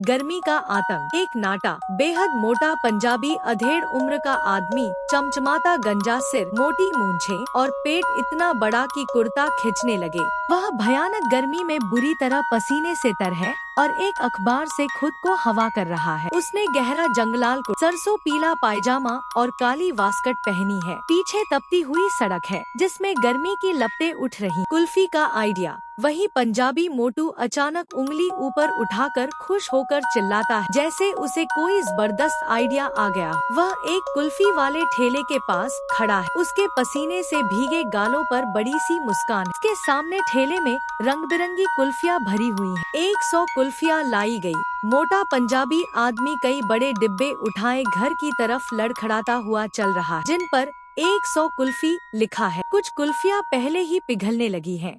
गर्मी का आतंक। एक नाटा बेहद मोटा पंजाबी अधेड़ उम्र का आदमी, चमचमाता गंजा सिर, मोटी मूंछें और पेट इतना बड़ा कि कुर्ता खिंचने लगे। वह भयानक गर्मी में बुरी तरह पसीने से तर है और एक अखबार से खुद को हवा कर रहा है। उसने गहरा जंगलाल को सरसों पीला पायजामा और काली वास्कट पहनी है। पीछे तपती हुई सड़क है जिसमें गर्मी की लपटें उठ रही। कुल्फी का आइडिया। वही पंजाबी मोटू अचानक उंगली ऊपर उठाकर खुश होकर चिल्लाता है जैसे उसे कोई जबरदस्त आइडिया आ गया। वह एक कुल्फी वाले ठेले के पास खड़ा है। उसके पसीने से भीगे गालों पर बड़ी सी मुस्कान। इसके सामने ठेले में रंग बिरंगी कुल्फियाँ भरी हुई हैं। 100 कुल्फियाँ लाई गई। मोटा पंजाबी आदमी कई बड़े डिब्बे उठाए घर की तरफ लड़खड़ाता हुआ चल रहा है, जिन पर 100 कुल्फी लिखा है। कुछ कुल्फियाँ पहले ही पिघलने लगी हैं।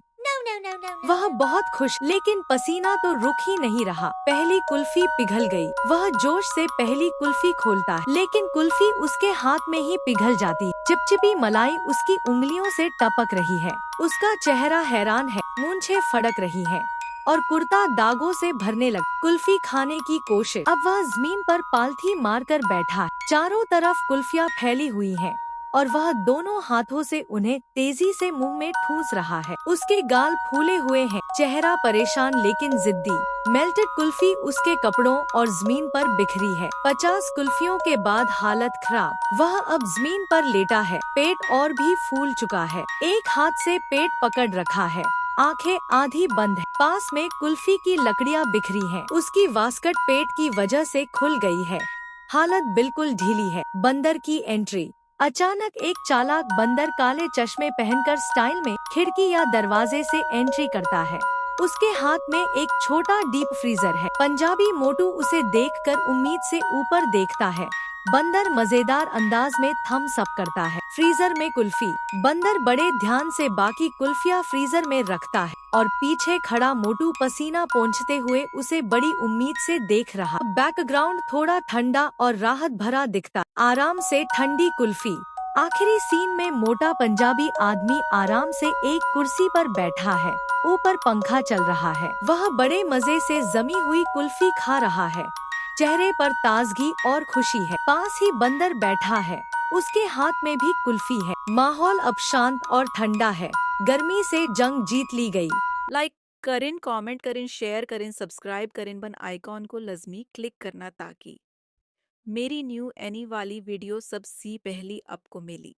वह बहुत खुश, लेकिन पसीना तो रुक ही नहीं रहा। पहली कुल्फी पिघल गई। वह जोश से पहली कुल्फी खोलता है, लेकिन कुल्फी उसके हाथ में ही पिघल जाती है। चिपचिपी मलाई उसकी उंगलियों से टपक रही है। उसका चेहरा हैरान है, मूंछें फड़क रही हैं और कुर्ता दागों से भरने लगा। कुल्फी खाने की कोशिश। अब वह जमीन पर पालथी मारकर बैठा है। चारों तरफ कुल्फियाँ फैली हुई हैं और वह दोनों हाथों से उन्हें तेजी से मुंह में ठूंस रहा है। उसके गाल फूले हुए हैं, चेहरा परेशान लेकिन जिद्दी। मेल्टेड कुल्फी उसके कपड़ों और जमीन पर बिखरी है। 50 कुल्फियों के बाद हालत खराब। वह अब जमीन पर लेटा है, पेट और भी फूल चुका है। एक हाथ से पेट पकड़ रखा है, आंखें आधी बंद है। पास में कुल्फी की लकड़ियां बिखरी हैं। उसकी वास्कट पेट की वजह से खुल गई है। हालत बिल्कुल ढीली है। बंदर की एंट्री। अचानक एक चालाक बंदर काले चश्मे पहनकर स्टाइल में खिड़की या दरवाजे से एंट्री करता है। उसके हाथ में एक छोटा डीप फ्रीजर है। पंजाबी मोटू उसे देखकर उम्मीद से ऊपर देखता है। बंदर मजेदार अंदाज में थम्स अप करता है। फ्रीजर में कुल्फी। बंदर बड़े ध्यान से बाकी कुल्फियाँ फ्रीजर में रखता है और पीछे खड़ा मोटू पसीना पोंछते हुए उसे बड़ी उम्मीद से देख रहा। बैकग्राउंड थोड़ा ठंडा और राहत भरा दिखता। आराम से ठंडी कुल्फी। आखिरी सीन में मोटा पंजाबी आदमी आराम से एक कुर्सी पर बैठा है। ऊपर पंखा चल रहा है। वह बड़े मजे से जमी हुई कुल्फी खा रहा है। चेहरे पर ताजगी और खुशी है। पास ही बंदर बैठा है, उसके हाथ में भी कुल्फी है। माहौल अब शांत और ठंडा है। गर्मी से जंग जीत ली गई। लाइक करें, कमेंट करें, शेयर करें, सब्सक्राइब करें, बन आइकॉन को लजमी क्लिक करना ताकि मेरी न्यू एनी वाली वीडियो सबसे पहली आपको मिली।